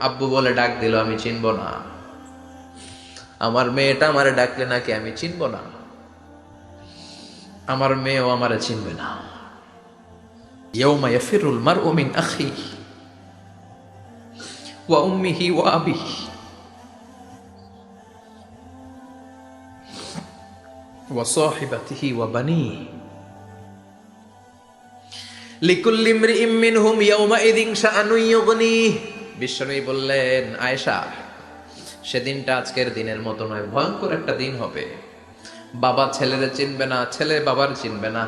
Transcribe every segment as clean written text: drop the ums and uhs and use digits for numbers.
আব্বু বলে ডাক দিল, আমি চিনব না। আমার মেয়েটা আমারে ডাকলে নাকি আমি চিনব না। আমার মেয়েও আমারে চিনবে না। ইয়াউমা ইয়াফিরুল মারউ মিন আখিহি ওয়া উম্মিহি ওয়া আবিহি ওয়া সাহিবাতিহি ওয়া বানিহি লিকুল্লি ইমরিইম মিনহুম ইয়াউমাইযিন শাআনুন ইউগনিহি। বিশ্বনবী বললেন, আয়েশা, সেদিনটা আজকের দিনের মতো নয়, ভয়ঙ্কর একটা দিন হবে। বাবা ছেলেরে চিনবে না, ছেলে বাবার চিনবে না,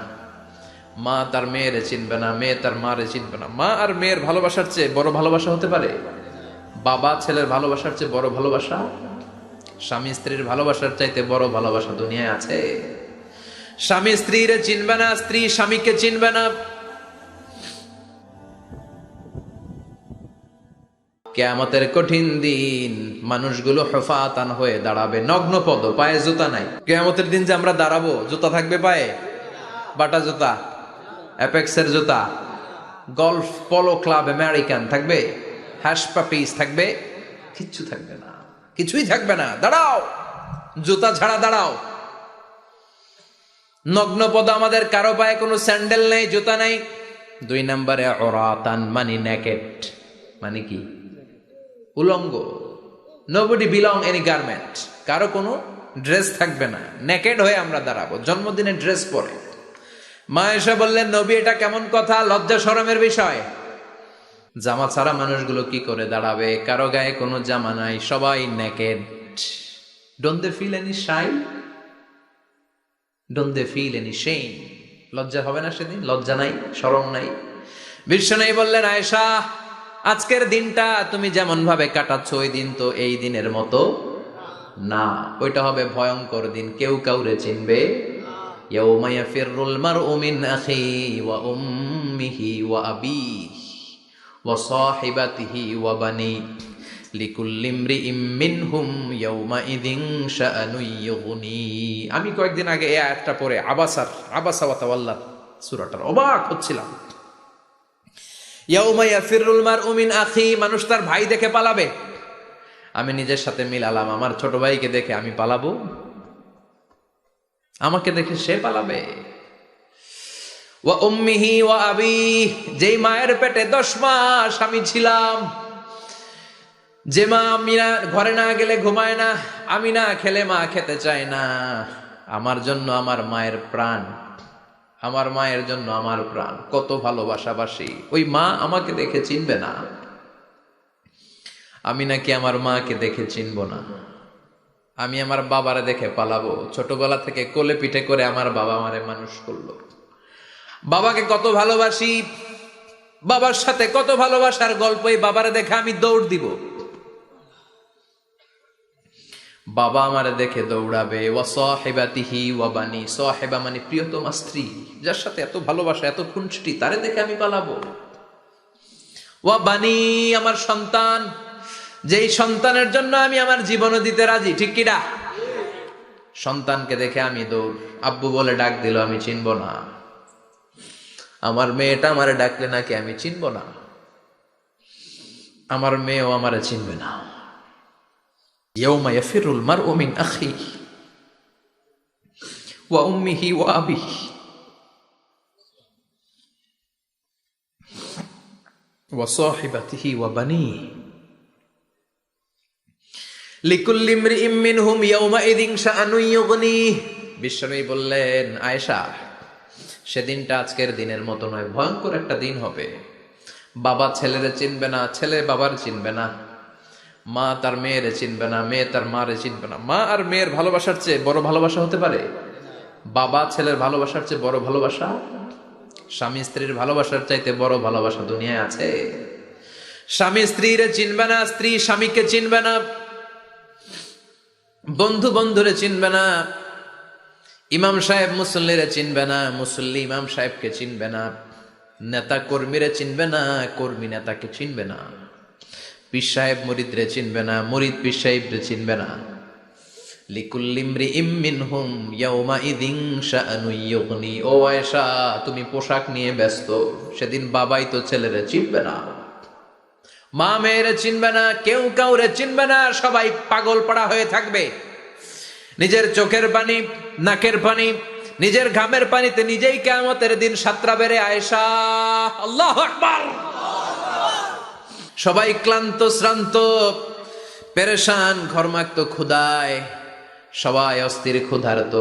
মা তার মেয়েরে চিনবে না, মেয়ে তার মারে চিনবে না। মা আর মেয়ের ভালোবাসার চেয়ে বড় ভালোবাসা হতে পারে? বাবা ছেলের ভালোবাসার চেয়ে বড় ভালোবাসা? স্বামী স্ত্রীর ভালোবাসার চাইতে বড় ভালোবাসা দুনিয়ায় আছে? স্বামী স্ত্রীরে চিনবে না, স্ত্রী স্বামীকে চিনবে না। কিয়ামতের কঠিন দিন মানুষগুলো হুফাতান হয়ে দাঁড়াবে, নগ্ন পদ, পায়ে জুতা নাই। কিয়ামতের দিন যে আমরা দাঁড়াবো, জুতা থাকবে পায়ে? বাটা জুতা, অ্যাপেক্সের জুতা, গলফ পলো ক্লাব আমেরিকান থাকবে? হ্যাশ পাপিস থাকবে? কিচ্ছু থাকবে না, কিছুই থাকবে না। দাঁড়াও, জুতা ছাড়া দাঁড়াও। নগ্ন পদ, আমাদের কারো পায়ে কোনো স্যান্ডেল নেই, জুতা নেই। 2 নম্বরে অরাতান মানে নেকেড, মানে কি? উলঙ্গ। নোবডি বিলং এনি গার্মেন্ট, কারো কোনো ড্রেস থাকবে না, নেকেড হয়ে আমরা দাঁড়াবো, জন্মদিনে ড্রেস পরে। মা এসে বললেন, নবী এটা কেমন কথা, লজ্জা শরমের বিষয়। জামা ছাড়া মানুষগুলো কি করে দাঁড়াবে? কারো গায়ে কোনো জামা নাই, সবাই naked. Don't they feel any shy? Don't they feel any shame? লজ্জা হবে না সেদিন? লজ্জা নাই, শরম নাই। বিশ্বনবী বললেন, আয়েশা, আজকের দিনটা তুমি যেমন ভাবে কাটাচ্ছ, ওই দিন তো এই দিনের মতো না। ওইটা হবে ভয়ঙ্কর দিন, কেউ কাউরে চিনবে। ইয়াউমা ইয়াফিরুল মারউ মিন আখিহি ওয়া উম্মিহি ওয়া আবিহি ওয়া সাহিবাতিহি ওয়া বানিহি লিকুল্লি ইমরিইম মিনহুম ইয়াউমাইযিন শাআনুন ইউগনিহি। আমি কয়েকদিন আগে এই আয়াতটা পড়ে আবাসা ওয়া তাওয়াল্লা সূরাটার অবাক হচ্ছিলাম। ইয়াউমা ইয়াফিরুল মারউ মিন আখি, মানুষ তার ভাই দেখে পালাবে। আমি নিজের সাথে মিলালাম, আমার ছোট ভাইকে দেখে আমি পালাবো? আমাকে দেখে সে পালাবে? ওয়া উম্মিহি ওয়া আবিহি, যেই মায়ের পেটে 10 মাস আমি ছিলাম, যে মা আমি না ঘরে না গেলে ঘুমায় না, আমি না খেলে মা খেতে চায় না, আমার জন্য আমার মায়ের প্রাণ, আমার মায়ের জন্য আমার প্রাণ, কত ভালোবাসাবাসী। ওই মা আমাকে দেখে চিনবে না, আমি নাকি আমার মাকে দেখে চিনব না। আমি আমার বাবারে দেখে পালাবো। ছোটবেলা থেকে কোলে পিঠে করে আমার বাবা আমারে মানুষ করলো, বাবাকে কত ভালোবাসি, বাবার সাথে কত ভালোবাসার গল্প। এই বাবারে দেখে আমি দৌড় দিব, বাবা আমারে দেখে দৌড়াবে। ওয়া সাহিবাতিহি ওয়া বানি, সাহিবা মানে প্রিয়তমা স্ত্রী, যার সাথে এত ভালোবাসা, এত খুনসুটি, তারে দেখে আমি পালাবো। ওয়া বানি, আমার সন্তান, যেই সন্তানের জন্য আমি আমার জীবনও দিতে রাজি, ঠিক কিনা? সন্তানকে দেখে আমি দৌড়। আব্বু বলে ডাক দিল, আমি চিনব না। আমার মেয়েটা আমারে ডাকলে নাকি আমি চিনব না। আমার মেয়েও আমারে চিনবে না। ইয়াউমা ইয়াফিরুল মারউ মিন আখিহি ওয়া উম্মিহি ওয়া আবিহি ওয়া সাহিবাতিহি ওয়া বানিহি লিকুল্লি ইমরিইম মিনহুম ইয়াউমাইযিন শাআনুন ইউগনিহি। বিশ্বনবী বললেন, আয়েশা, সেদিনটা আজকের দিনের মতো নয়, ভয়ঙ্কর একটা দিন হবে। বাবা ছেলেরে চিনবে না, ছেলে বাবার চিনবে না, মা তার মেয়েরে চিনবে না, মেয়ে তার মারে চিনবে না। মা আর মেয়ের ভালোবাসার চেয়ে বড় ভালোবাসা হতে পারে? বাবা ছেলের ভালোবাসার চেয়ে বড় ভালোবাসা? স্বামী স্ত্রীর ভালোবাসার চাইতে বড় ভালোবাসা দুনিয়ায় আছে? স্বামী স্ত্রীরে চিনবে না, স্ত্রী স্বামীকে চিনবে না, বন্ধু বন্ধুরে চিনবে না, ইমাম সাহেব মুসল্লিরে চিনবে না, মুসল্লি ইমাম সাহেবকে চিনবে না, নেতা কর্মীরে চিনবে না, কর্মী নেতাকে চিনবে না, পীর সাহেব মুরিদরে চিনবে না, মুরিদ পীর সাহেবরে চিনবে না। লিকুল্লি ইমরিইম মিনহুম ইয়াউমাইযিন শাআনুন ইউগনি। ও আয়েশা, তুমি পোশাক নিয়ে ব্যস্ত, সেদিন বাবাই তো ছেলেরে চিনবে না, মা মেয়েরে চিনবে না, কেউ কাউরে চিনবে না, সবাই পাগল পাড়া হয়ে থাকবে। নিজের চোখের পানি, নাকের পানি, নিজের ঘামের পানিতে নিজেই কিয়ামতের দিন সাতরা বেড়ে আয়েশা, আল্লাহু আকবার। সবাই ক্লান্ত শ্রান্ত, পেরেশান, ঘর্মাক্ত, ক্ষুধায় সবাই অস্থির, ক্ষুধার্ত।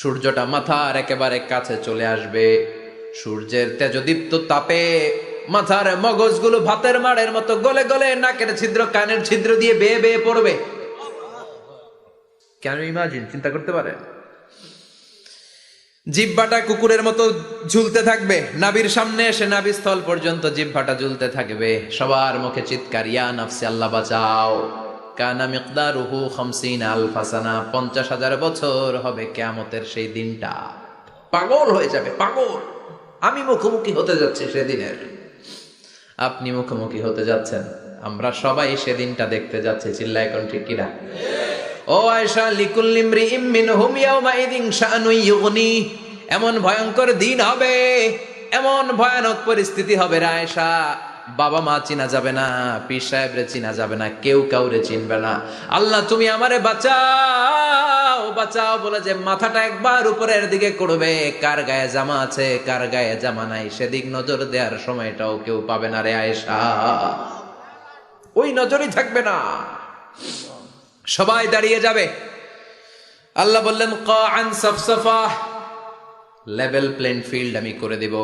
সূর্যটা মাথার একেবারে কাছে চলে আসবে। সূর্যের তেজদীপ্ত তাপে মাথার মগজগুলো ভাতের মাড়ের মতো গলে গলে নাকের ছিদ্র, কানের ছিদ্র দিয়ে বেয়ে বেয়ে পড়বে। কেন ইমাজিন, চিন্তা করতে পারেন? জিহ্বাটা কুকুরের মতো ঝুলতে থাকবে, নাভির সামনে এসে নাভিস্থল পর্যন্ত জিহ্বাটা ঝুলতে থাকবে। সবার মুখে চিৎকার, ইয়া নাফসি, আল্লাহ বাঁচাও। কানা মিকদারুহু 50,000 সানা, 50,000 বছর হবে কিয়ামতের সেই দিনটা। পাগল হয়ে যাবে, পাগল। আমি মুখোমুখি হতে যাচ্ছি সেদিনের, আপনি মুখোমুখি হতে যাচ্ছেন, আমরা সবাই সেদিনটা দেখতে যাচ্ছি। চিল্লায় কোন ঠিক কিনা? ও আয়েশা, লিকুল্লি ইমরিইম মিনহুম ইয়াওমাইযিন শাআনুন ইউগনি। এমন ভয়ঙ্কর দিন হবে, এমন ভয়ানক পরিস্থিতি হবে রে আয়েশা, বাবা মা চিনা যাবে না, পীর সাহেবরে চিনা যাবে না, কেউ কাউরে চিনবে না। আল্লাহ তুমি আমারে বাঁচাও, বাঁচাও বলে যে মাথাটা একবার উপরের দিকে করবে, কার গায়ে জামা আছে কার গায়ে জামা নাই সেদিক নজর দেওয়ার সময়টাও কেউ পাবে না রে আয়েশা। ওই নজরই থাকবে না, সবাই দাঁড়িয়ে যাবে। আল্লাহ বললেন কাআন সাফসাফা, লেভেল প্লেন ফিল্ড আমি করে দেব।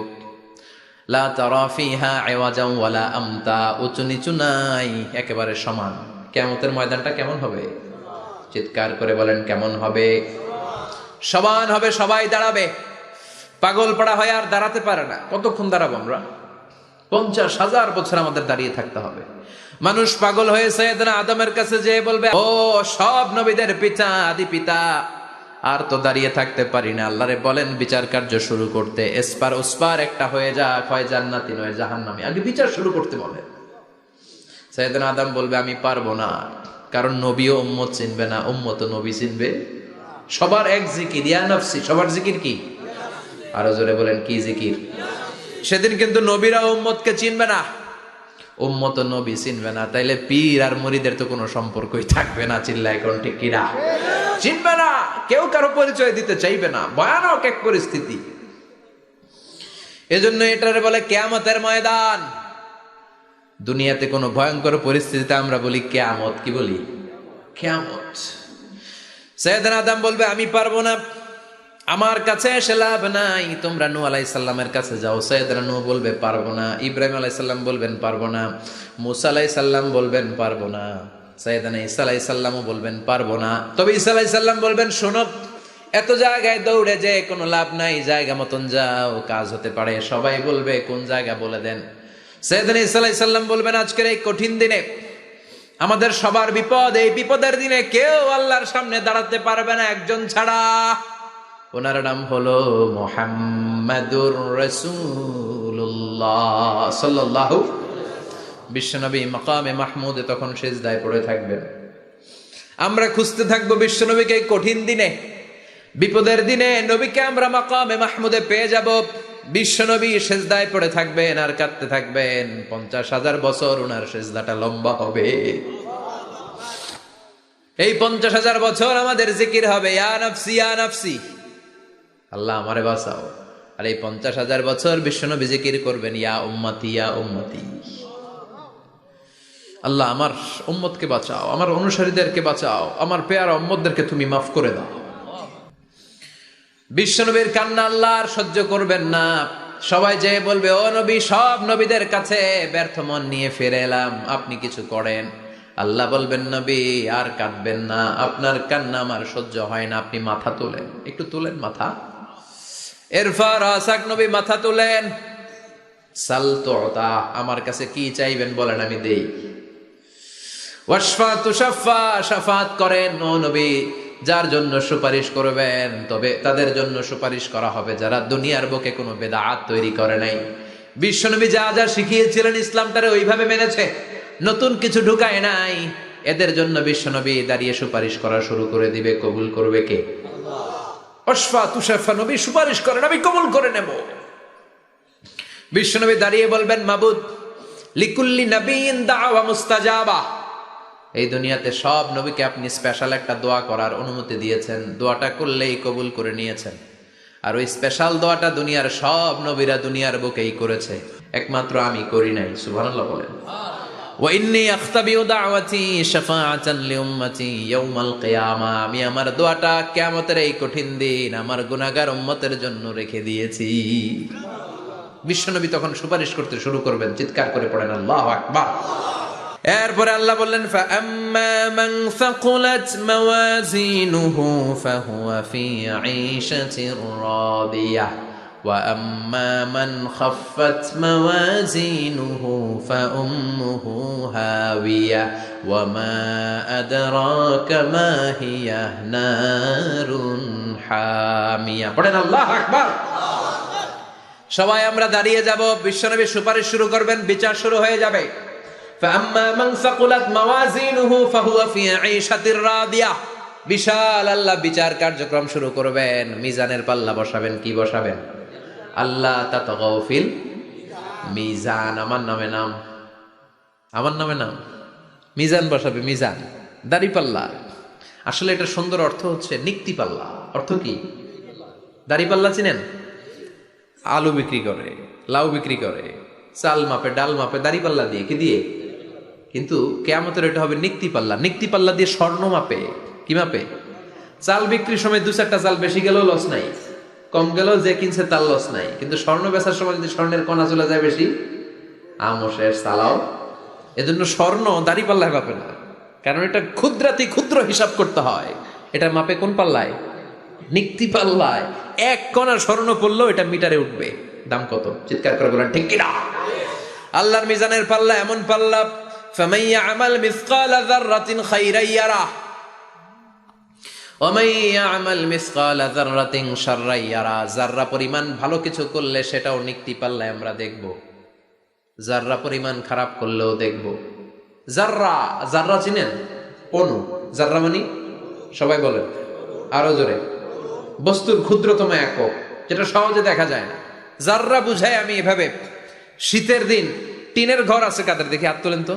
লা তারা ফিহা আওয়াজান ওয়ালা আমতা, উঁচু নিচু নাই, একেবারে সমান। কিয়ামতের ময়দানটা কেমন হবে? চিৎকার করে বলেন কেমন হবে? সমান হবে, সবাই দাঁড়াবে। পাগল পাড়া হয় আর দাঁড়াতে পারে না। কতক্ষণ দাঁড়াবো আমরা? 50,000 বছর আমাদের দাঁড়িয়ে থাকতে হবে। মানুষ পাগল হয়ে সাইয়েদনা আদমের কাছে যেয়ে বলবে, ও সব নবীদের পিতা, আদি পিতা, আর তো দাঁড়িয়ে থাকতে পারি না, আল্লাহরে বলেন বিচার কার্য শুরু করতে। এসপার ওসপার একটা হয়ে যাক, হয় জান্নাতি নয় জাহান্নামী, আগে বিচার শুরু করতে বলেন। সাইয়েদনা আদম বলবে আমি পারবো না, কারণ নবীও উম্মত চিনবে না, উম্মত নবী চিনবে। সবার এক জিকির, ইয়া নাফসি। সবার জিকির কি? আরো জোরে বলেন কি জিকির? সেদিন কিন্তু নবীরা উম্মতকে চিনবে না, উম্মত নবী চিনবে না, তাইলে পীর আর মুরিদের তো কোনো সম্পর্কই থাকবে না। চিল্লায় কোন ঠিক কিনা? চিনবে না, কেউ কারো পরিচয় দিতে চাইবে না। ভয়ানক এক পরিস্থিতি। এজন্য এটারে বলে কিয়ামতের ময়দান। দুনিয়াতে কোনো ভয়ঙ্কর পরিস্থিতিতে আমরা বলি কিয়ামত, কি বলি? কিয়ামত। সাইয়েদনা আদম বলবে আমি পারবো না, আমার কাছে এসে লাভ নাই, তোমরা নূহ আলাইহিস সালামের কাছে যাও। সাইয়েদনা নূহ বলবে পারবো না, ইব্রাহিম আলাইহিস সালাম বলবেন পারবো না, মূসা আলাইহিস সালাম বলবেন পারবো না, সাইয়েদনা ঈসা আলাইহিস সালামও বলবেন পারবো না। তবে ঈসা আলাইহিস সালাম বলবেন শোনো, এত জায়গায় দৌড়ে যে কোনো লাভ নাই, জায়গা মতন যাও, কাজ হতে পারে। সবাই বলবে কোন জায়গা বলে দেন। সাইয়েদনা ঈসা আলাইহিস সালাম বলবেন আজকের এই কঠিন দিনে আমাদের সবার বিপদ, এই বিপদের দিনে কেউ আল্লাহর সামনে দাঁড়াতে পারবে না একজন ছাড়া, ওনার নাম হলো মুহাম্মাদুর রাসূলুল্লাহ সাল্লাল্লাহু। বিশ্বনবী মাকামে মাহমুদে তখন সিজদায় পড়ে থাকবেন। আমরা খুঁজতে থাকবো বিশ্বনবীকে এই কঠিন দিনে, বিপদের দিনে নবীকে আমরা মাকামে মাহমুদে পেয়ে যাব। বিশ্বনবী সিজদায় পড়ে থাকবেন আর কাঁদতে থাকবেন। 50,000 বছর ওনার সিজদাটা লম্বা হবে। এই 50,000 বছর আমাদের জিকির হবে ইয়া নাফসি ইয়া নাফসি, আল্লাহ আমারে বাঁচাও। আর এই 50,000 বছর বিশ্বনবী জিকির করবেন ইয়া উম্মতি ইয়া উম্মতি, আল্লাহ আমার উম্মতকে বাঁচাও, আমার অনুসারীদেরকে বাঁচাও, আমার পেয়ারা উম্মতদেরকে তুমি মাফ করে দাও। বিশ্বনবীর কান্না আল্লাহ আর সহ্য করবেন না। সবাই যে বলবে ও নবী, সব নবীদের কাছে ব্যর্থ মন নিয়ে ফিরে এলাম, আপনি কিছু করেন। আল্লাহ বলবেন নবী আর কাঁদবেন না, আপনার কান্না আমার সহ্য হয় না, আপনি মাথা তোলেন, একটু তোলেন মাথা। এরপর আসাক নবী মাথা তোলেন। সাল তুতা, আমার কাছে কি চাইবেন বলেন আমি দেই। ওয়াশফা তুশাফা, শাফাত করেন ও নবী, যার জন্য সুপারিশ করবেন তবে তাদের জন্য সুপারিশ করা হবে যারা দুনিয়ার বুকে কোনো বেদাত তৈরি করে নাই। বিশ্বনবী যা যা শিখিয়েছিলেন ইসলামটারে ওইভাবে মেনেছে, নতুন কিছু ঢুকায় নাই। এদের জন্য বিশ্বনবী দাঁড়িয়ে সুপারিশ করা শুরু করে দিবে। কবুল করবে কে? ওয়াশফা তুশাফা, নবী সুপারিশ করেন, আমি কবুল করে নেব। বিশ্বনবী দাঁড়িয়ে বলবেন মাবুদ, লিকুল্লি নবিয়্যিন দাওয়া মুস্তাজাবা। এই দুনিয়াতে সব নবীকে আপনি স্পেশাল একটা দোয়া করার অনুমতি দিয়েছেন, দোয়াটা করলেই কবুল করে নিয়েছেন। আর ওই স্পেশাল দোয়াটা দুনিয়ার সব নবীরা দুনিয়ার বুকেই করেছে, একমাত্র আমি করি নাই। সুবহানাল্লাহ বলেন। ওয়া ইন্নী আখতাবিউ দাওয়াতি শাফাআতান লিউম্মতি ইয়াউমাল কিয়ামা। আমি আমার দোয়াটা কিয়ামতের এই কঠিন দিন আমার গুনাহগার উম্মতের জন্য রেখে দিয়েছি। বিশ্বনবী তখন সুপারিশ করতে শুরু করবেন, চিৎকার করে পড়েন আল্লাহু আকবার। এরপরে আল্লাহ বললেন, ফাআম্মা মান সাকুলাত মাওয়াজিনুহু ফাহুয়া ফি ঈশাতির রাদিয়াহ ওয়া আম্মা মান খাফফাত মাওয়াজিনুহু ফাউম্মুহু হাওিয়া ওয়া মা আদরাকা মা হিয়া নারুন হামিয়া। পড়েন আল্লাহু আকবার। সবাই আমরা দাঁড়িয়ে যাব, বিশ্বনবী সুপারিশ শুরু করবেন, বিচার শুরু হয়ে যাবে। ফাআম্মা মান সাকুলাত মাওয়াজিনুহু ফাহুয়া ফি ঈশাতির রাদিয়াহ। বিশাল আল্লাহ বিচার কার্যক্রম শুরু করবেন, মিজানের পাল্লা বসাবেন। কি বসাবেন? আল্লাহ তাতাগাউ ফিল মিজান। আমার নামে নাম, আমার নামে নাম। মিজান বসাবে, মিজান দাড়ি পাল্লা। আসলে এটা সুন্দর অর্থ হচ্ছে নিক্তি পাল্লা। অর্থ কি? দাড়ি পাল্লা চিনেন? আলু বিক্রি করে, লাউ বিক্রি করে, চাল মাপে, ডাল মাপে, দাড়ি পাল্লা দিয়ে। কি দিয়ে? কিন্তু কিয়ামতের এটা হবে নিক্তি পাল্লা। নিক্তি পাল্লা দিয়ে স্বর্ণ মাপে। কি মাপে? চাল বিক্রির সময় দু চারটা চাল বেশি গেলেও লস নাই, কম গেলেও যে কিনছে তার লস নাই। কিন্তু স্বর্ণ বেচার সময় যদি স্বর্ণের কণা চলে যায় বেশি, আমও শেষ, চালাও। এজন্য স্বর্ণ দাড়ি পাল্লায় মাপে না, কারণ এটা ক্ষুদ্রাতি ক্ষুদ্র হিসাব করতে হয়। এটা মাপে কোন পাল্লায়? নিক্তি পাল্লায়। এক কণা স্বর্ণ পড়লেও এটা মিটারে উঠবে। দাম কত? চিৎকার করে বলেন ঠিক কিনা? আল্লাহর মিজানের পাল্লা এমন পাল্লা, ফামান ইয়ামাল মিসকালা যাররাতিন খাইরান ইয়ারাহ ওয়া মান ইয়ামাল মিসকালা যাররাতিন শাররান ইয়ারাহ। যাররা পরিমাণ ভালো কিছু করলে সেটাও নিক্তি পাল্লায় আমরা দেখব, যাররা পরিমাণ খারাপ করলেও দেখব। যাররা, যাররা চিনেন? অণু। যাররা মানে সবাই বলেন আরো জোরে। বস্তুর ক্ষুদ্রতম একক, যেটা সহজে দেখা যায় না। যাররা বুঝাই আমি এভাবে, শীতের দিন টিনের ঘর আছে কাদের? দেখি হাত তোলেন তো।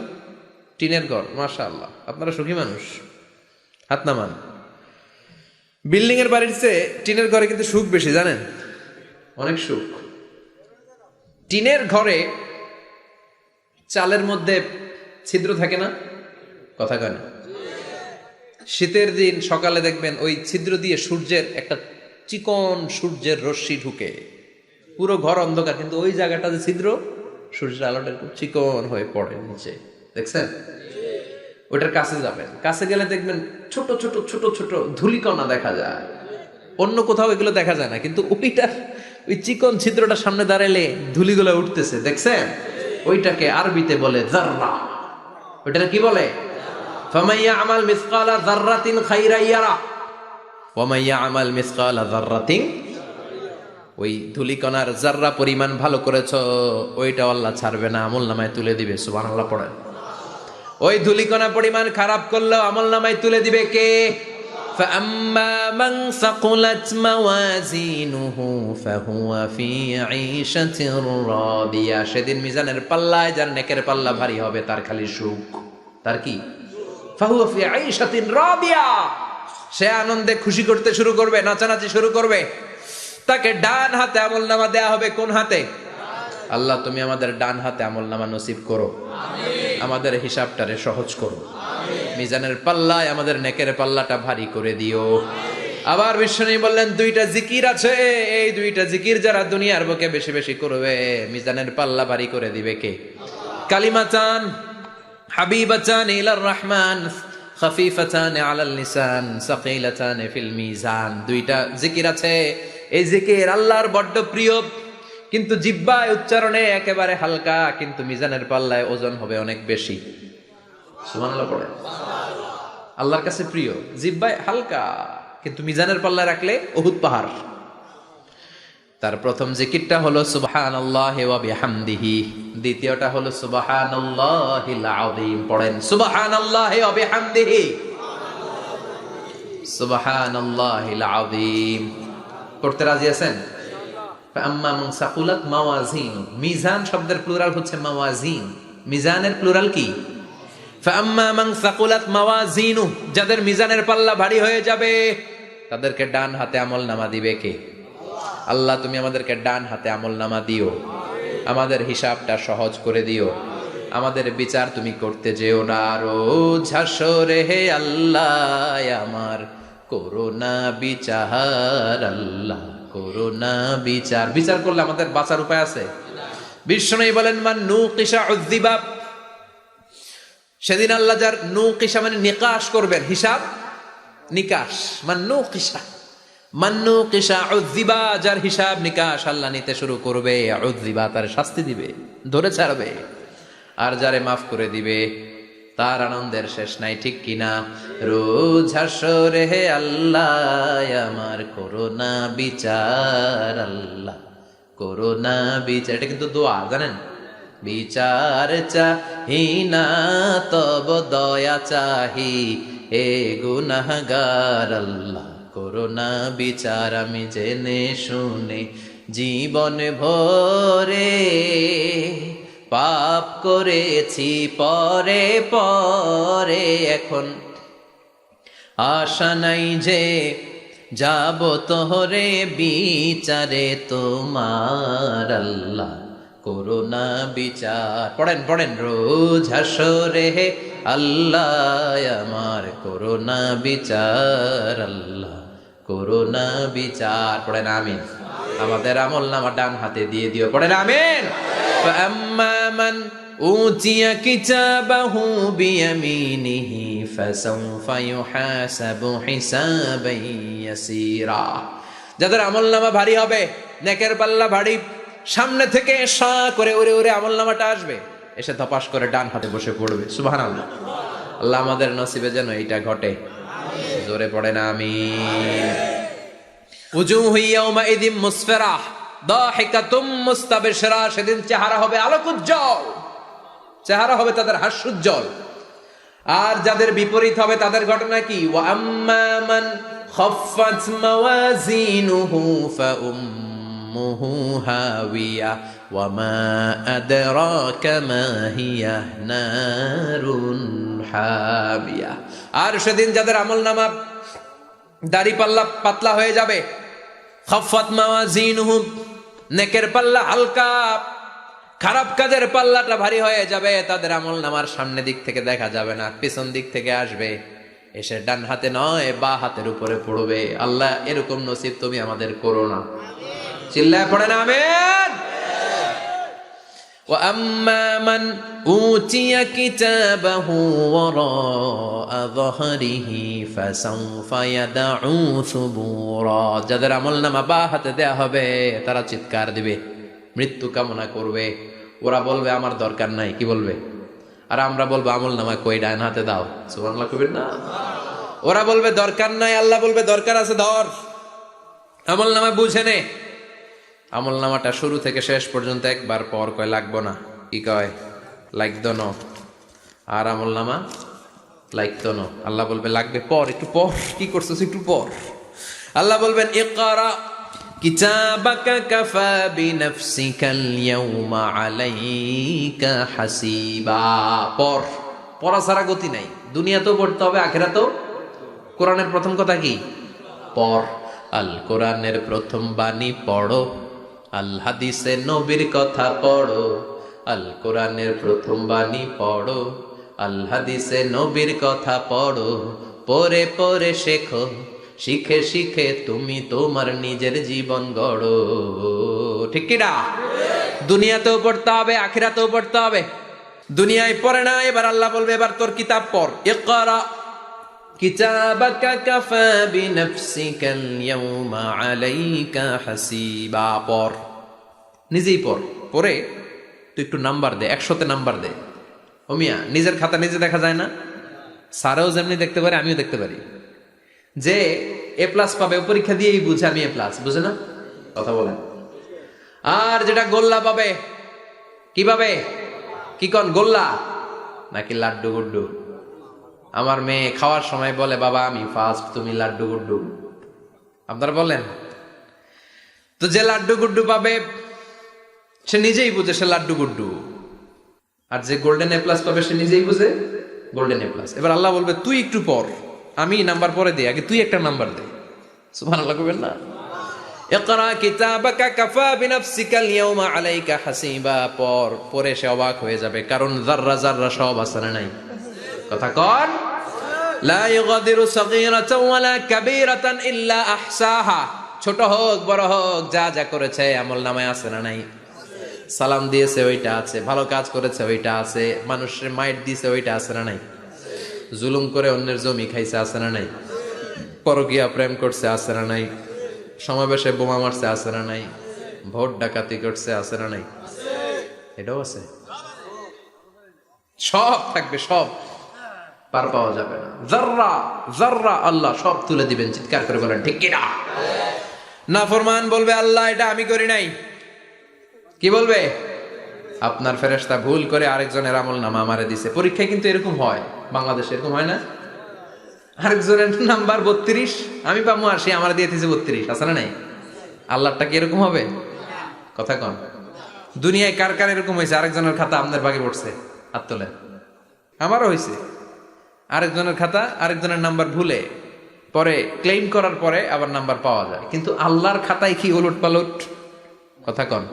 টিনের ঘর, মাশাআল্লাহ, আপনারা সুখী মানুষ, হাত নামান। বিল্ডিং এর বাড়ির চেয়ে টিনের ঘরে কিন্তু সুখ বেশি, জানেন? অনেক সুখ। টিনের ঘরে চালের মধ্যে ছিদ্র থাকে না? কথা কয় না? শীতের দিন সকালে দেখবেন ওই ছিদ্র দিয়ে সূর্যের একটা চিকন সূর্যের রশ্মি ঢুকে, পুরো ঘর অন্ধকার, কিন্তু ওই জায়গাটা যে ছিদ্র, সূর্যের আলোটা একটু চিকন হয়ে পড়ে নিচে, দেখছেন? ওটার কাছে যাবেন, কাছে গেলে দেখবেন ছোট ছোট ছোট ছোট ধূলিকণা দেখা যায়। অন্য কোথাও এগুলো দেখা যায় না, কিন্তু ওইটা, ওই চিকন ছিদ্রটা সামনে দাঁড়ালে ধূলিগুলো উঠতেছে, দেখছেন? ওইটাকে আরবিতে বলে যাররা। ওইটা কি বলে? ফামান ইয়ামাল মিসকালা যাররাতিন খাইরান ইয়ারা ওয়া মান ইয়ামাল মিসকালা যাররাতিন। ওই ধূলিকণার যাররা পরিমাণ ভালো করেছো, ওইটা আল্লাহ ছাড়বে না, আমলনামায় তুলে দিবে। সুবহানাল্লাহ পড়েন। ওই ধূলিকণা পরিমাণ খারাপ করলেও আমলনামায় তুলে দিবে কে? ফাআম্মা মান সাকুলাত মাওয়াজিনুহু ফাহুয়া ফি ঈশাতির রাদিয়া। সেদিন মিজানের পাল্লায় যার নেকের পাল্লা ভারী হবে তার খালি সুখ। তার কি? ফাহুয়া ফি ঈশাতিন রাদিয়া। সে আনন্দে খুশি করতে শুরু করবে, নাচানাচি শুরু করবে। তাকে ডান হাতে আমলনামা দেয়া হবে। কোন হাতে? আল্লাহ তুমি আমাদের ডান হাতে আমলনামা নসিব করো, আমাদের হিসাবটারে সহজ করো, মিজানের পাল্লায় আমাদের নেকের পাল্লাটা ভারী করে দিও। আবার বিশ্বনবী বললেন, দুইটা জিকির আছে, এই দুইটা জিকির যারা দুনিয়ার বুকে বেশি বেশি করবে, মিজানের পাল্লা ভারী করে দিবে কে? কালিমাতান হাবিবাতান ইলার রহমান খাফিফাতান আলাল লিসান সাকিলাতান ফিল মিজান। দুইটা জিকির আছে, এই জিকির আল্লাহর বড্ড প্রিয়, কিন্তু জিহ্বায় উচ্চারণে একেবারে হালকা, কিন্তু মিজানের পাল্লায় ওজন হবে অনেক বেশি। সুবহানাল্লাহ পড়ে। আল্লাহর কাছে প্রিয়, জিহ্বায় হালকা, কিন্তু মিজানের পাল্লায় রাখলে উহুদ পাহাড়। তার প্রথম জিকিরটা হলো সুবহানাল্লাহি ওয়া বিহামদিহি, দ্বিতীয়টা হলো সুবহানাল্লাহিল আযীম। পড়েন সুবহানাল্লাহি ওয়া বিহামদিহি, সুবহানাল্লাহিল আযীম। পড়তে রাজি আছেন? ফাআম্মা মান সাকুলাত মাওয়াজিন। মিজান শব্দের প্লুরাল হচ্ছে মাওয়াজিন। মিজানের প্লুরাল কি? ফাআম্মা মান সাকুলাত মাওয়াজিনু, যাদের মিজানের পাল্লা ভারী হয়ে যাবে তাদেরকে ডান হাতে আমলনামা দিবে কে? আল্লাহ তুমি আমাদেরকে ডান হাতে আমলনামা দিও, আমাদের হিসাবটা সহজ করে দিও, আমাদের বিচার তুমি করতে যেও না রোজ হাসরে হে আল্লাহ আমার করোনা বিচার, আল্লাহ করোনা বিচার। বিচার করলে আমাদের বাঁচার উপায় আছে? বিষ্ণু বলেন মান নুকিশা উযযিবা, সেদিন আল্লাহ যার নুকিশা মানে নিকাশ করবেন, হিসাব নিকাশ, মান নুকিশা উযযিবা, যার হিসাব নিকাশ আল্লাহ নিতে শুরু করবে, উযযিবা তার শাস্তি দিবে, ধরে ছাড়বে। আর যারে মাফ করে দিবে তার আনন্দের শেষ নাই, ঠিক কিনা? রোজ হাসরে হে আল্লাহ আমার করোনা বিচার, আল্লাহ করোনা বিচার। এটা কিন্তু দোয়া, জানেন? বিচার চাহি না তব দয়া চাহি হে গুনাহগার, আল্লাহ করোনা বিচার। আমি জেনে শুনে জীবন ভরে পাপ করেছি পরে পরে, এখন আশা নাই যে যাব তোহরে বিচারে তোমার, আল্লাহ করোনা বিচার। পড়েন পড়েন, রোজ হাসরে হে আল্লাহ আমার করোনা বিচার, আল্লাহ করোনা বিচার। পড়েন আমিন। আমাদের আমলনামা ডান হাতে দিয়ে দিও, পড়েন আমিন। فأما من أوتي كتابه بيمينه فسوف يحاسب حسابا يسيرا, যাদের আমলনামা ভারী হবে, নেকের পাল্লা ভারী, সামনে থেকে সা করে উড়ে উড়ে আমলনামাটা আসবে, এসে ধপাস করে ডান হাতে বসে পড়বে। সুবহানাল্লাহ। আল্লাহ আমাদের নসিবে যেন এইটা ঘটে, জোরে পড়েন আমিন। উজুহু ইয়াউমাইযিন মুসফিরাহ দাহিকাতুম মুস্তাবশিরা, সেদিন চেহারা হবে আলোকোজ্জ্বল, চেহারা হবে তাদের হাস্যোজ্জ্বল। আর যাদের বিপরীত হবে তাদের ঘটনা কি? ওয়া আম্মা মান খাফফাত মাওয়াজিনুহু ফাউম্মুহু হাওিয়া ওয়া মা আদরাকা মা হিয়া নারুন হামিয়া। আর সেদিন যাদের আমলনামা দাড়ি পাল্লা পাতলা হয়ে যাবে, খাফফাত মাওয়াজিনুহু নেকের পাল্লা হালকা, খারাপ কাজের পাল্লাটা ভারী হয়ে যাবে, তাদের আমলনামার সামনে দিক থেকে দেখা যাবে না, পিছন দিক থেকে আসবে, এসে ডান হাতে নয় বা হাতের উপরে পড়বে। আল্লাহ এরকম নসিব তুমি আমাদের করো না। চিল্লায় পড়েন আমিন। ওয়া আম্মা মান উতিয়া কিতাবাহু ওয়ারাআ যাহরিহি ফাসাউফা ইয়াদউ সুবুরা, যাদের আমলনামা বা হাতে দেয়া হবে তারা চিৎকার দিবে, মৃত্যু কামনা করবে। ওরা বলবে আমার দরকার নাই, কি বলবে? আর আমরা বলবো আমলনামা কই, ডান হাতে দাও। সুবহানাল্লাহ কবির না? ওরা বলবে দরকার নাই, আল্লাহ বলবে দরকার আছে, ধর আমলনামা বুঝে নে। আমলনামাটা শুরু থেকে শেষ পর্যন্ত একবার পর কয় লাগবো না, কি কয়? লাগতো না। আর আমলনামা লাগতো না, আল্লাহ বলবে লাগবে পর, একটু পর, কি করছিস একটু পর। আল্লাহ বলবেন ইকরা কিতাবাকা কাফা বিনাফসিকাল ইয়াউমা আলাইকা হাসিবা, পর। পড়া ছাড়া গতি নাই, দুনিয়াতেও পড়তে হবে, আখিরাতেও। কোরআনের প্রথম কথা কি? পড়। আল কোরআনের প্রথম বাণী পড়ো, আল হাদিসে নবীর কথা পড়ো। আল কোরআনের প্রথম বাণী পড়ো, আল হাদিসে নবীর কথা পড়ো। পড়ে পড়ে শেখো, শিখে শিখে তুমি তোমার নিজের জীবন গড়ো। ঠিক কি না? দুনিয়াতেও পড়তে হবে, আখিরাতেও পড়তে হবে। দুনিয়ায় পড়ে না, এবার আল্লাহ বলবে এবার তোর কিতাব পড়। ইকরা কিতাবাকা কাফা বিনাফসিকাল ইয়াউমা আলাইকা হাসিবা, পড়, নিজেই পড়। পড়ে তুই একটু নাম্বার দে, 100তে নাম্বার দে। ও মিয়া, নিজের খাতা নিজে দেখা যায় না? স্যারও যেমনি দেখতে পারে, আমিও দেখতে পারি। যে এ প্লাস পাবে ও পরীক্ষা দিয়েই বুঝে আমি এ প্লাস, বুঝে না? কথা বলেন। আর যেটা গোল্লা পাবে, কি পাবে? কি কন, গোল্লা নাকি লাড্ডু গুড্ডু? আমার মেয়ে খাওয়ার সময় বলে বাবা আমি ফার্স্ট, তুমি লাড্ডু গুড্ডু। আপনারা বলেন তো, যে লাড্ডু গুড্ডু পাবে সে নিজেই বুঝে সে লাড্ডু গুড্ডু। আর যে গোল্ডেন এ প্লাস পাবে সে নিজেই বুঝে গোল্ডেন এ প্লাস। এবার আল্লাহ বলবে তুই একটু পর, আমি নাম্বার পরে দিই, আগে তুই একটা নাম্বার দে। সুবহানাল্লাহ কইবেন না? ইকরা কিতাবাকা কাফা বিনাফসিকাল ইয়াউমা আলাইকা হাসিবা, পরে সে অবাক হয়ে যাবে, কারণ যাররা যাররা সব আছে না নাই? কথা কন। লা ইগাদিরু সাগীরাতান ওয়ালা কাবীরাতান ইল্লা আহসাহা, ছোট হোক বড় হোক যা যা করেছে আমলনামায় আছে না নাই? সালাম দিয়েছে ওইটা আছে, ভালো কাজ করেছে ওইটা আছে, মানুষের মাইট দিয়েছে ওইটা আছে না নাই? জুলুম করে অন্যের জমি খাইছে আছে না নাই? পরকীয়া প্রেম করছে আছে না নাই? সমাবেশে বোমা মারছে আছে না নাই? ভোট ডাকাতি করছে আছে না নাই? এটাও আছে, সব থাকবে, সব পার পাওয়া যাবে না। যাররা যাররা আল্লাহ সব তুলে দিবেন, চিৎকার করে বলেন ঠিক কিনা? নাফরমান বলবে আল্লাহ এটা আমি করি নাই। কি বলবে? আপনার ফেরেশতা ভুল করে আরেকজনের আমলনামা আমারে দিছে। পরীক্ষায় কিন্তু এরকম হয়, বাংলাদেশে এরকম হয় না? আরেকজনের নাম্বার 32, আমি পাবো 80, আমার দিয়ে দিয়েছে 32, আছে না নাই? আল্লাহটা কি এরকম হবে? কথা কন। দুনিয়ায় কার কার এরকম হয়েছে আরেকজনের খাতা আপনার ভাগে পড়ছে? হাত তোলেন। আমারও হয়েছে, আরেকজনের খাতা আরেকজনের নাম্বার ভুলে পরে ক্লেম করার পরে আবার নাম্বার পাওয়া যায়, কিন্তু আল্লাহর খাতায় কি উলট পালট? কথা কন।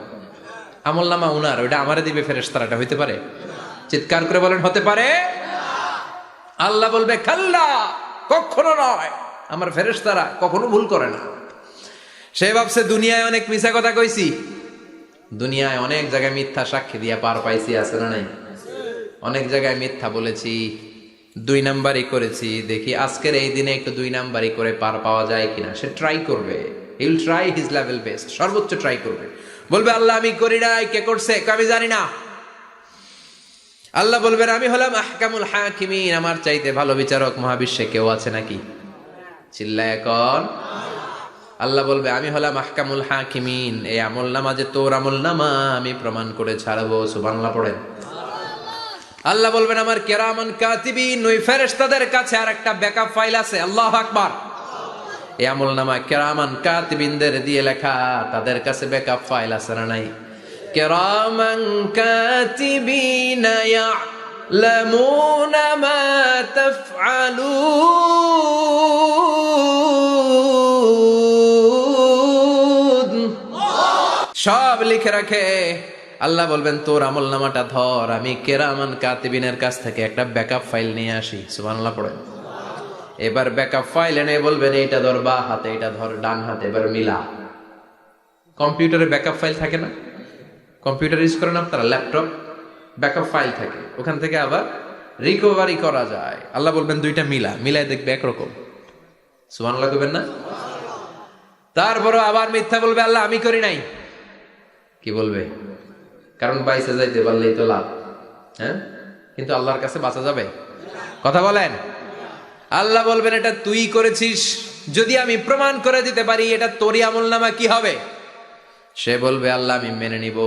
আমলনামা উনার, ওইটা আমারে দিবে ফেরেশতারা, এটা হইতে পারে? চিৎকার করে বলেন হতে পারে? আল্লাহ বলবে খাল্লা, কখনো নয়, আমার ফেরেশতারা কখনো ভুল করে না। সে ভাবছে দুনিয়ায় অনেক মিথ্যা কথা কইছি, দুনিয়ায় অনেক জায়গায় মিথ্যা সাক্ষী দিয়া পার পাইছি, আছে না নাই? অনেক জায়গায় মিথ্যা বলেছি, 2 নাম্বারই করেছি, দেখি আজকের এই দিনে একটু 2 নাম্বারই করে পার পাওয়া যায় কিনা। সে ট্রাই করবে, he will try his level best, সর্বোচ্চ ট্রাই করবে। বলবে আল্লাহ আমি করি নাই, কে করছে? আমি জানি না। আল্লাহ বলবেন আমি হলাম আহকামুল হাকিমিন, আমার চাইতে ভালো বিচারক মহাবিশ্বে কেউ আছে নাকি? চিল্লায় এখন। আল্লাহ বলবে আমি হলাম আহকামুল হাকিমিন, এই আমলনামা যে তোর আমলনামা আমি প্রমাণ করে ছাড়বো। সুবহানাল্লাহ পড়েন। আল্লাহ বলবেন আমার কিরামান কাতিবিন, ওই ফেরেশতাদের কাছে আর একটা ব্যাকআপ ফাইল আছে। আল্লাহু আকবার। এই আমলনামা কিরামান কাতিবিনদের দিয়ে লেখা, তাদের কাছে ব্যাকআপ ফাইল আছে না নাই? কিরামান কাতিবিনা ইয়ালামুনা মা তাফআলুন, সব লিখে রাখে। আল্লাহ বলবেন তোর আমলনামাটা ধর, আমি কিরামান কাতিবিনের কাছ থেকে একটা ব্যাকআপ ফাইল নিয়ে আসি। সুবহানাল্লাহ পড়েন। এবার ব্যাকআপ ফাইল এনে বলবেন এইটা ধর বা হাতে, এটা ধর ডান হাতে, এবার মিলা। কম্পিউটারে ব্যাকআপ ফাইল থাকে না? কম্পিউটার ইউজ করেন আপনারা, ল্যাপটপ, ব্যাকআপ ফাইল থাকে, ওখান থেকে আবার রিকভারি করা যায়। আল্লাহ বলবেন দুইটা মিলা, মিলাই দেখবে একরকম। সুবহানাল্লাহ কইবেন না? তারপরে আবার মিথ্যা বলবে আল্লাহ আমি করি নাই। কি বলবে? কারণ বাইসে যাইতে পারলেই তো লাভ, হ্যাঁ? কিন্তু আল্লাহর কাছে বাঁচা যাবে? কথা বলেন। আল্লাহ বলবেন এটা তুই করেছিস, যদি আমি প্রমাণ করে দিতে পারি এটা তোরই আমলনামা, কি হবে? সে বলবে আল্লাহ আমি মেনে নিব।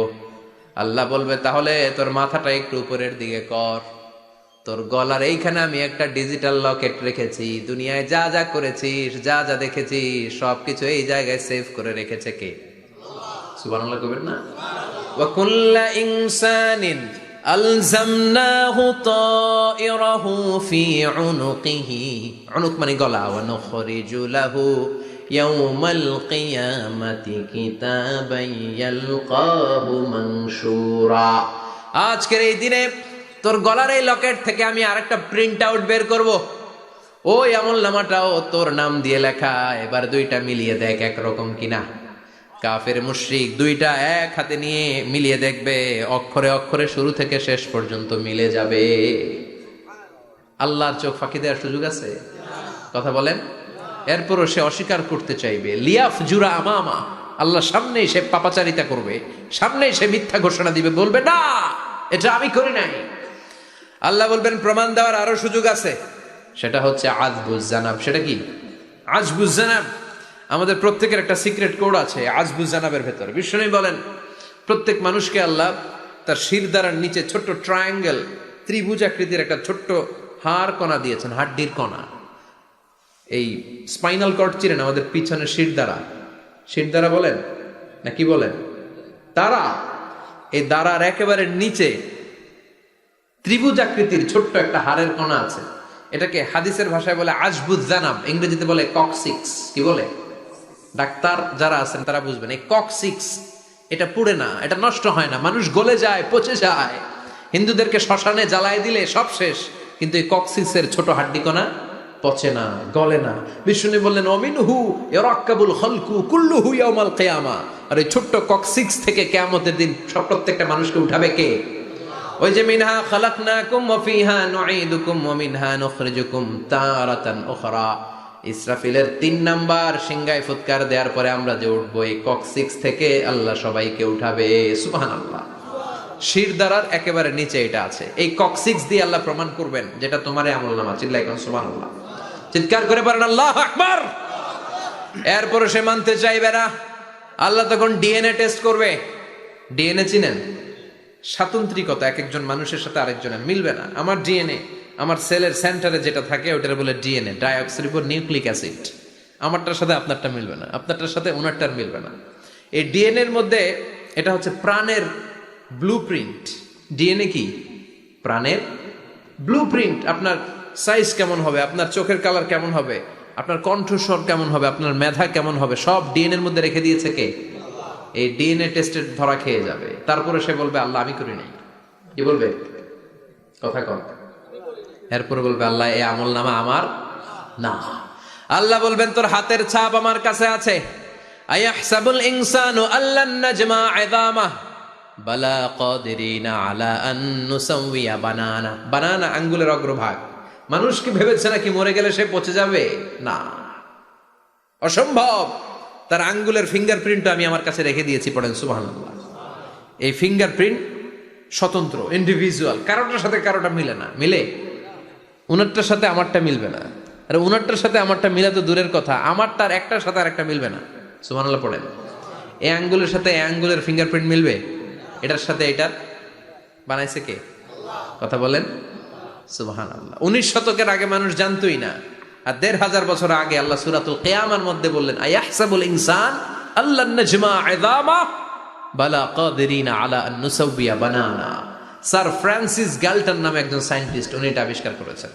আল্লাহ বলবে তাহলে তোর মাথাটা একটু উপরের দিকে কর, তোর গলার এইখানে আমি একটা ডিজিটাল লকেট রেখেছি, দুনিয়ায় যা যা করেছিস, যা যা দেখেছিস সবকিছু এই জায়গায় সেভ করে রেখেছে কে? সুবহানাল্লাহ কইবেন না? ওয়া কুল্লা ইনসানিন আলজামনাহু তায়রাহু ফি উনুকিহি, উনুক মানে গলা, ওয়া নুখরিজু লাহু ইয়াউমাল কিয়ামাতি কিতাবান ইয়ালকাহু মানশুরা। আজকের এই দিনে তোর গলার এই লকেট থেকে আমি আরেকটা প্রিন্ট আউট বের করব, ওই আমলনামাটাও তোর নাম দিয়ে লেখা। এবার দুইটা মিলিয়ে দেখ একরকম কিনা। কাফের মুশরিক দুইটা এক হাতে নিয়ে মিলিয়ে দেখবে, অক্ষরে অক্ষরে শুরু থেকে শেষ পর্যন্ত মিলে যাবে। আল্লাহর চোখ ফাঁকি দেওয়ার সুযোগ আছে? কথা বলেন। এরপরও সে অস্বীকার করতে চাইবে। লিয়াফ জুরা আমামা, আল্লাহ সামনেই সে পাপাচারিতা করবে, সামনেই সে মিথ্যা ঘোষণা দিবে, বলবে না এটা আমি করি নাই। আল্লাহ বলবেন প্রমাণ দেওয়ার আরো সুযোগ আছে, সেটা হচ্ছে আজবুজ জানাব। সেটা কি? আজবুজ জানাব। আমাদের প্রত্যেকের একটা সিক্রেট কোড আছে আজবুজ জানাবের ভেতর। বিষ্ণু বলেন প্রত্যেক মানুষকে আল্লাহ তার শিরদাঁড়ার নিচে ছোট্ট ট্রায়াঙ্গেল, ত্রিভুজ আকৃতির একটা ছোট্ট হাড় কণা দিয়েছেন, হাড্ডির কণা। এই স্পাইনাল কর্ড চিনেন, আমাদের পিছনে শিরদাঁড়া, শিরদাঁড়া বলেন না কি বলেন? তারা, এই দাঁড়ার একেবারে নিচে ত্রিভুজ আকৃতির ছোট্ট একটা হাড়ের কণা আছে, এটাকে হাদিসের ভাষায় বলে আজবুজ জানাব, ইংরেজিতে বলে ককসিক্স। কি বলে? ডাক্তার যারা আছেন তারা বুঝবেন। এই ককসিক্স এটা পুড়ে না, এটা নষ্ট হয় না, মানুষ গলে যায়, পচে যায়। হিন্দুদেরকে শ্মশানে জ্বালায় দিলে সব শেষ, কিন্তু এই ককসিক্সের ছোট হাড্ডি কণা পচে না, গলে না। বিষ্ণু বললেন অমিনহু ইয়ারাক্কাবুল খালকু কুল্লুহু ইয়াউমাল কিয়ামা। আর এই ছোট্ট ককসিক্স থেকে কিয়ামতের দিন সব প্রত্যেকটা মানুষকে উঠাবে কে? ওই যে মিনহা খালাকনাকুম ওয়া ফিহা নুঈদুকুম ওয়া মিনহা নুখরিজুকুম তারাতান উখরা। ইসরাফিলের 3 নাম্বার সিংগায় ফুৎকার দেওয়ার পরে আমরা যে উঠবো, এই ককসিক্স থেকে আল্লাহ সবাইকে উঠাবে। সুবহানাল্লাহ। শিরদাঁড়ার একেবারে নিচে এটা আছে। এই ককসিক্স দিয়ে আল্লাহ প্রমাণ করবেন যেটা তোমার আমলনামা। চিল্লায় কোন সুবহানাল্লাহ, চিৎকার করে পারেন আল্লাহু আকবার। এরপরে সে মানতে চাইবে না। আল্লাহ তখন ডিএনএ টেস্ট করবে। ডিএনএ চিনেন? স্বাতন্ত্রিকতা, এক একজন মানুষের সাথে আরেকজনের মিলবে না। আমার ডিএনএ, আমার সেলের সেন্টারে যেটা থাকে ওটার বলে ডিএনএ, ডাইঅক্সিরিবোনিউক্লিক অ্যাসিড। আমারটার সাথে আপনারটা মিলবে না, আপনারটার সাথে ওনারটার মিলবে না। এই ডিএনএর মধ্যে এটা হচ্ছে প্রাণের ব্লুপ্রিন্ট। ডিএনএ কি? প্রাণের ব্লুপ্রিন্ট। আপনার সাইজ কেমন হবে, আপনার চোখের কালার কেমন হবে, আপনার কণ্ঠস্বর কেমন হবে, আপনার মেধা কেমন হবে, সব ডিএনএর মধ্যে রেখে দিয়েছে কে? এই ডিএনএ টেস্টের ধরা খেয়ে যাবে। তারপরে সে বলবে আল্লাহ আমি করি নাই। কি বলবে? কথা কম। এরপরে বলবে আল্লাহ এই আমল নামা আমার না। আল্লাহ বলবেন তোর হাতের ছাপ আমার কাছে আছে। আয়াহসাবুল ইনসানু আল্লান নাজমা ইযামা বালা কাদিরিনা আলা আন নুসাউইয়া বানানা। বানানা আঙ্গুলের অগ্রভাগ। মানুষ কি ভেবেছে নাকি মরে গেলে সে পচে যাবে? না, অসম্ভব। তার আঙ্গুলের ফিঙ্গারপ্রিন্ট আমি আমার কাছে রেখে দিয়েছি। পড়েন সুবহানাল্লাহ। এই ফিঙ্গারপ্রিন্ট স্বতন্ত্র, ইন্ডিভিজুয়াল, কারোটার সাথে কারোটা মিলে না। মিলে? উনারটার সাথে আমারটা মিলবে না। আর উনারটার সাথে আমারটা মিলা তো দূরের কথা, আমারটার একটার সাথে আরেকটা মিলবে না। সুবহানাল্লাহ পড়েন। এই আঙ্গুলের সাথে এই আঙ্গুলের ফিঙ্গারপ্রিন্ট মিলবে? এটার সাথে এটার বানাইছে কে? কথা বলেন সুবহানাল্লাহ। 19 শতকের আগে মানুষ জানতোই না। আর 1500 বছর আগে আল্লাহ সূরাতুল কিয়ামার মধ্যে বললেন আয়াহসাবুল ইনসান আল্লান নাজমা ইযামা বালা কাদিরিনা আলা আন নুসাউইয়া বানানা। স্যার ফ্রান্সিস গ্যালটন নামে একজন সায়েন্টিস্ট, উনি এটা আবিষ্কার করেছেন।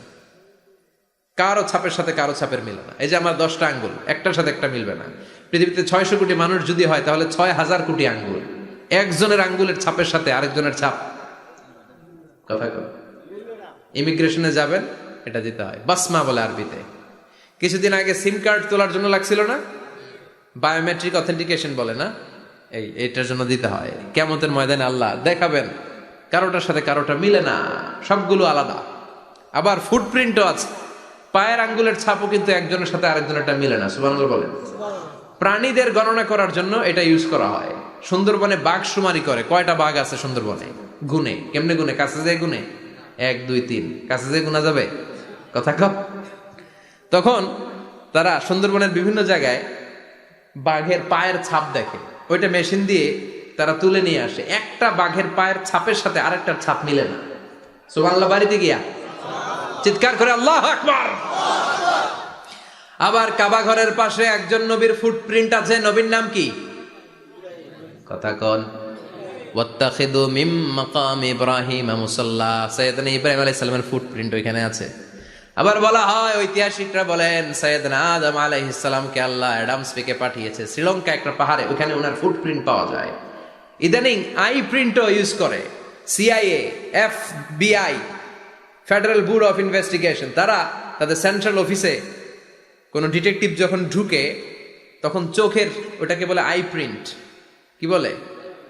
কারো ছাপের সাথে কারো ছাপের মিলে না। এই যে আমার 10টা আঙ্গুল, একটার সাথে একটা মিলবে না। পৃথিবীতে 600 কোটি মানুষ যদি হয় তাহলে 6000 কোটি আঙ্গুল। একজনের আঙ্গুলের ছাপের সাথে আরেকজনের ছাপ, কথা কয়, ইমিগ্রেশনে যাবেন এটা দিতে হয়, বাসমা বলে আরবিতে। কিছুদিন আগে সিম কার্ড তোলার জন্য লাগছিল না, বায়োমেট্রিক অথেন্টিকেশন বলে না, এইটার জন্য দিতে হয়। কিয়ামতের ময়দানে আল্লাহ দেখাবেন কারোটার সাথে কারোটা মিলে না, সবগুলো আলাদা। আবার ফুটপ্রিন্টও আছে, পায়ের আঙ্গুলের ছাপও কিন্তু একজনের সাথে আরেকজনেরটা মিলে না। সুবহানাল্লাহ বলেন। প্রাণীদের গণনা করার জন্য এটা ইউজ করা হয়। সুন্দরবনে বাঘ শুমারি করে, কয়টা বাঘ আছে সুন্দরবনে গুনে। কেমনে গুনে? কাছে যায় গুনে, 1 2 3, কাছে যায় গুনা যাবে? কথা কম। তখন তারা সুন্দরবনের বিভিন্ন জায়গায় বাঘের পায়ের ছাপ দেখে, ওইটা মেশিন দিয়ে তারা তুলে নিয়ে আসে। একটা বাঘের পায়ের ছাপের সাথে আরেকটার ছাপ মিলে না। সুবহানাল্লাহ। বাড়িতে গিয়া চিৎকার করে আল্লাহু আকবার। আবার কাবা ঘরের পাশে একজন নবীর ফুটপ্রিন্ট আছে। নবীর নাম কি? কথা কন। ওয়াত্তাখিদু মিম মাকাম ইব্রাহিম মুসাল্লা। সাইয়েদনা ইব্রাহিম আলাইহিস সালামের ফুটপ্রিন্ট ওইখানে আছে। আবার বলা হয়, ঐতিহাসিকরা বলেন সাইয়েদনা আদম আলাইহিস সালামকে আল্লাহ অ্যাডামস পেকে পাঠিয়েছে শ্রীলঙ্কা একটা পাহাড়ে, ওখানে ওনার ফুটপ্রিন্ট পাওয়া যায়। ইদানিং আই প্রিন্টও ইউজ করে CIA, FBI, federal bureau of investigation. তারা তাদের সেন্ট্রাল অফিসে কোনো ডিটেকটিভ যখন ঢুকে তখন চোখের, ওটাকে বলে আই প্রিন্ট। কি বলে?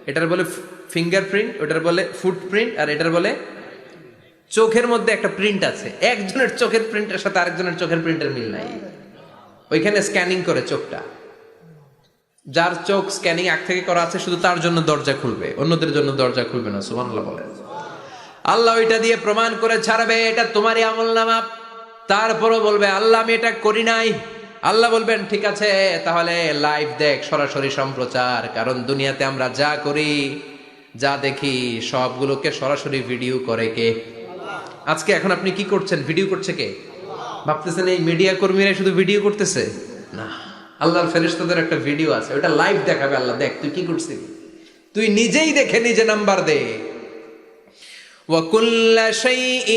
এটার বলে ফিঙ্গারপ্রিন্ট, ওটার বলে ফুটপ্রিন্ট, আর এটার বলে চোখের মধ্যে একটা প্রিন্ট আছে। একজনের চোখের প্রিন্টের সাথে আরেকজনের চোখের প্রিন্টের মিল নাই। ওইখানে স্ক্যানিং করে চোখটা। যার চোখ স্ক্যানিং আগ থেকে করা আছে শুধু তার জন্য দরজা খুলবে, অন্যদের জন্য দরজা খুলবে না। সুবহানাল্লাহ বলেন। আল্লাহ ওইটা দিয়ে প্রমাণ করে ছাড়বে এটা তোমারই আমলনামা। তারপরও বলবে আল্লাহ আমি এটা করি নাই। আল্লাহ বলবেন ঠিক আছে, তাহলে লাইভ দেখ, সরাসরি সম্প্রচার। কারণ দুনিয়াতে আমরা যা করি, যা দেখি, সবগুলোকে সরাসরি ভিডিও করে কে? আজকে এখন আপনি কি করছেন? ভিডিও করছে কে? ভাবতেছেন এই মিডিয়া কর্মীরা শুধু ভিডিও করতেছে? না, আল্লাহর ফেরেশতাদের একটা ভিডিও আছে, ওটা লাইভ দেখাবে। আল্লাহ দেখ তুই কি করছিস, তুই নিজেই দেখে নিজে নাম্বার দে। وكل شيء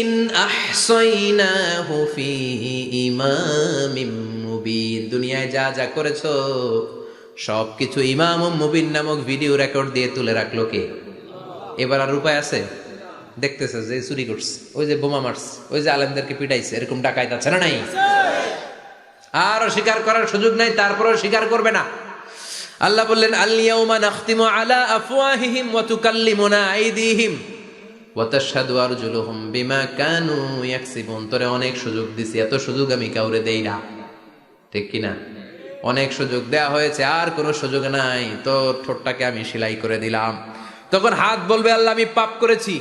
أحصيناه في إمام مبين দুনিয়ায় যা যা করেছো সবকিছু ইমাম মুবিন নামক ভিডিও রেকর্ড দিয়ে তুলে রাখলো কে? এবার আর উপায় আছে? দেখতেছে যে চুরি করছে, ওই যে বোমা মারছে, ওই যে আলেমদেরকে পিটাইছে, এরকম ডাকাইত আছে না নাই? আর স্বীকার করার সুযোগ নাই, তারপরেও স্বীকার করবে না। আল্লাহ বললেন আল ইয়াউমা নাখতিমু আলা আফওয়াহিহিম ওয়া তুকাল্লিমুনা আইদিহিম ওয়া তাশহাদু আরজুলুহুম বিমা কানু ইয়াকসিবুন। তোরে অনেক সুযোগ দিছি, এত সুযোগ আমি কাউরে দেই না, ঠিক কি না? অনেক সুযোগ দেয়া হয়েছে, আর কোনো সুযোগ নাই, তো ঠোঁটটাকে আমি সেলাই করে দিলাম। তখন হাত বলবে আল্লাহ আমি পাপ করেছি,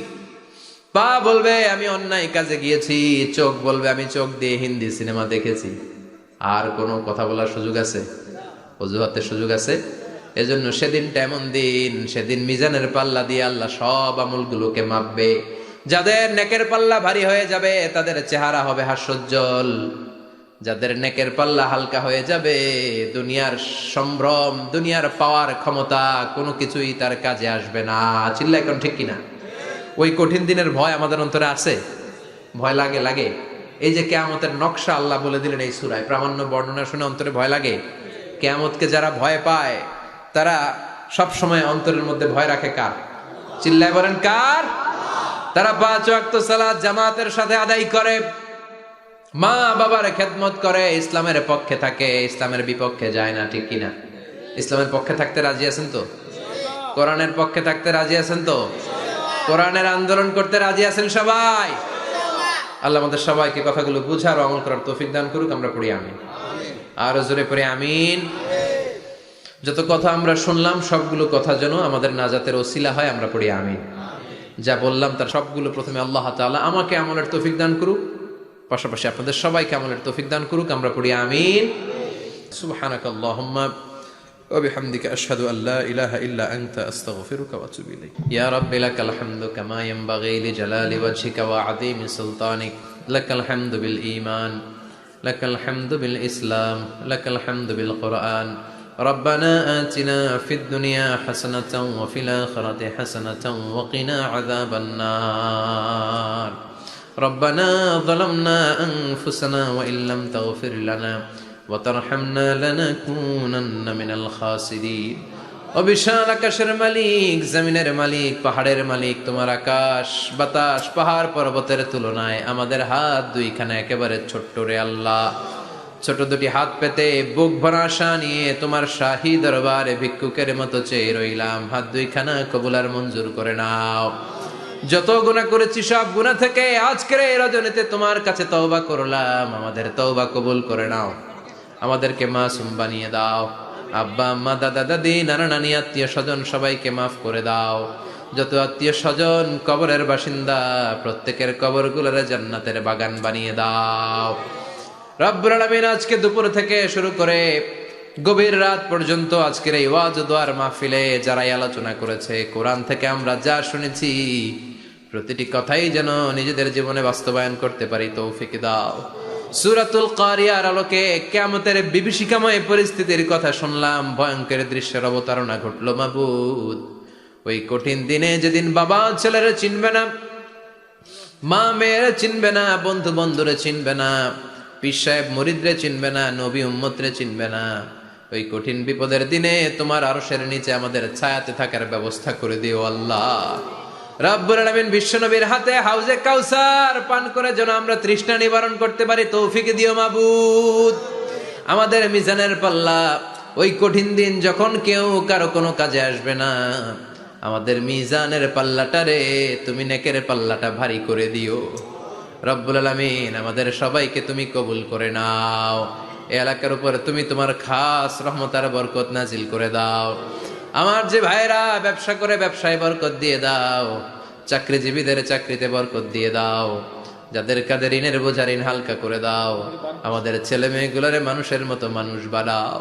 পা বলবে আমি অন্যায় কাজে গিয়েছি, চোখ বলবে আমি চোখ দিয়ে হিন্দি সিনেমা দেখেছি। আর কোনো কথা বলার সুযোগ আছে? অজুহাতের সুযোগ আছে? এজন্য সেদিনটা এমন দিন, সেদিন মিজানের পাল্লা দিয়ে আল্লাহ সব আমলগুলোকে মাপবে। যাদের নেকের পাল্লা ভারী হয়ে যাবে তাদের চেহারা হবে হাস্যোজ্জ্বল, যাদের নেকের পাল্লা হালকা হয়ে যাবে দুনিয়ার সম্ভ্রম, দুনিয়ার পাওয়ার ক্ষমতা কোনো কিছুই তার কাজে আসবে না। চিল্লা এখন ঠিক কিনা? ওই কঠিন দিনের ভয় আমাদের অন্তরে আছে? ভয় লাগে? লাগে। এই যে কিয়ামতের নকশা আল্লাহ বলে দিলেন এই সূরায়, প্রামাণ্য বর্ণনা শুনে অন্তরে ভয় লাগে। কিয়ামতকে যারা ভয় পায় তারা সব সময় অন্তরের মধ্যে ভয় রাখে কার? চিল্লায় বলেন কার? তারা 5 ওয়াক্ত সালাত জামাতের সাথে আদায় করে, মা বাবার খেদমত করে, ইসলামের পক্ষে থাকে, ইসলামের বিপক্ষে যায় না, ঠিক কিনা? ইসলামের পক্ষে থাকতে রাজি আছেন তো? কোরআনের পক্ষে থাকতে রাজি আছেন তো? কোরআনের আন্দোলন করতে রাজি আছেন সবাই? আল্লাহ আমাদের সবাইকে কথাগুলো বুঝার ও আমল করার তৌফিক দান করুক। আমরা পড়ি আমিন। আর জোরে পড়ি আমিন। যত কথা আমরা শুনলাম সবগুলো কথা যেন আমাদের নাজাতের ওসিলা হয়, আমরা পড়ি আমিন। যা বললাম তার সবগুলো প্রথমে আল্লাহ তাআলা আমাকে আমলের তৌফিক দান করুক, পাশাপাশি আপনাদের সবাইকে আমলের তৌফিক দান করুক। আমরা পড়ি আমিন। সুবহানাকাল্লাহুম্মা ওয়া বিহামদিকা আশহাদু আল্লা ইলাহা ইল্লা আনতা আস্তাগফিরুকা ওয়া আতুবু ইলাইক। ইয়া রাব্বি লাকাল হামদু কামা ইয়ানবাগি লিজালালি ওয়াজহিকা ওয়া আযীমি সুলতানিক। লাকাল হামদু বিল ঈমান, লাকাল হামদু বিল ইসলাম, লাকাল হামদু বিল কুরআন। ربنا آتنا في الدنيا حسنة وفي الآخرة حسنة وقنا عذاب النار. ربنا ظلمنا أنفسنا وإن لم تغفر لنا وترحمنا لنكونن من الخاسرين. অবিশাল আকাশের মালিক, জমিনের মালিক, পাহাড়ের মালিক, তোমার আকাশ বাতাস পাহাড় পর্বতের তুলনায় আমাদের হাত দুইখানা একেবারে ছোট্ট রে আল্লাহ। ছোট দুটি হাত পেতে বুক ভরা আশা নিয়ে তোমার শাহী দরবারে ভিক্ষুকের মতো চেয়ে রইলাম। হাত দুইখানা কবুল আর মঞ্জুর করে নাও। যত গুনাহ করেছি সব গুনাহ থেকে আজকের এই রজনীতে তোমার কাছে তওবা করলাম, আমাদের তওবা কবুল করে নাও। আমাদেরকে মাসুম বানিয়ে দাও। আব্বা আম্মা দাদা দাদি নানা নানি আত্মীয় স্বজন সবাইকে মাফ করে দাও। যত আত্মীয় স্বজন কবরের বাসিন্দা প্রত্যেকের কবরগুলোরে জান্নাতের বাগান বানিয়ে দাও। রব্বুল আলামিন আজকে দুপুর থেকে শুরু করে গভীর রাত পর্যন্ত আজকের এই ওয়াজ ও দোয়ার মাহফিলে যারাই আলোচনা করেছে, কোরআন থেকে আমরা যা শুনেছি প্রতিটি কথাই যেন নিজেদের জীবনে বাস্তবায়ন করতে পারি তৌফিক দাও। সূরাতুল কারিয়ার আলোকে কিয়ামতের বিভীষিকাময় পরিস্থিতির কথা শুনলাম, ভয়ঙ্কর দৃশ্যের অবতারণা ঘটলো মাবুদ। ওই কঠিন দিনে যেদিন বাবা ছেলেরে চিনবে না, মা মেয়েরে চিনবে না, বন্ধু বন্ধুরে চিনবে না, পীর সাহেব মুরিদরে চিনবে না, নবী উম্মতরে চিনবে না, ওই কঠিন বিপদের দিনে তোমার আরশের নিচে আমাদের ছায়াতে থাকার ব্যবস্থা করে দিও আল্লাহ। রব্বুল আলামিন বিশ্বনবীর হাতে হাউজে কাউসার পান করে যেন আমরা তৃষ্ণা নিবারণ করতে পারি তৌফিক দিও মাবুদ। আমাদের মিজানের পাল্লা ওই কঠিন দিন যখন কেউ কারো কোনো কাজে আসবে না, আমাদের মিজানের পাল্লাটারে তুমি নেকের পাল্লাটা ভারী করে দিও রব্বুল আলামিন। আমাদের সবাইকে তুমি কবুল করে নাও। এই এলাকার উপর তুমি তোমার খাস রহমত আর বরকত নাজিল করে দাও। আমার যে ভাইরা ব্যবসা করে ব্যবসায় বরকত দিয়ে দাও, চাকরিজীবীদের চাকরিতে বরকত দিয়ে দাও, যাদের কাঁধে ঋণের বোঝা ঋণ হালকা করে দাও। আমাদের ছেলে মেয়েগুলোরে মানুষের মতো মানুষ বানাও।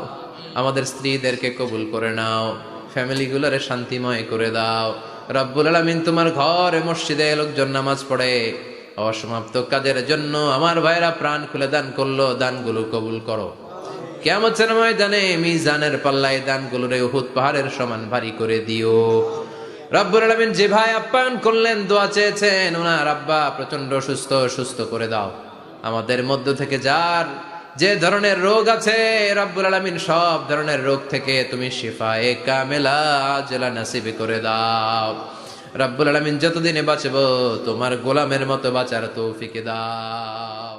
আমাদের স্ত্রীদেরকে কবুল করে নাও, ফ্যামিলিগুলোরে শান্তিময় করে দাও রব্বুল আলামিন। তোমার ঘরে মসজিদে লোকজন নামাজ পড়ে, অসমাপ্ত কাজের জন্য আমার ভাইরা প্রাণ খুলে দান করলো, দানগুলো কবুল করো। কিয়ামতের ময়দানে মিজানের পাল্লায় দানগুলোরে উহুদ পাহাড়ের সমান ভারী করে দিও। রব্বুল আলামিন যে ভাই আপ্যায়ন করলেন, দোয়া চেয়েছেন, ওনার আব্বা প্রচন্ড সুস্থ করে দাও। আমাদের মধ্য থেকে যার যে ধরনের রোগ আছে, রব্বুল আলামিন সব ধরনের রোগ থেকে তুমি শিফায়ে কামেলা আজলা নসিব করে দাও। রব্বুল আলামিন যতদিনে বাঁচবো তোমার গোলামের মতো বাঁচার তৌফিক দাও।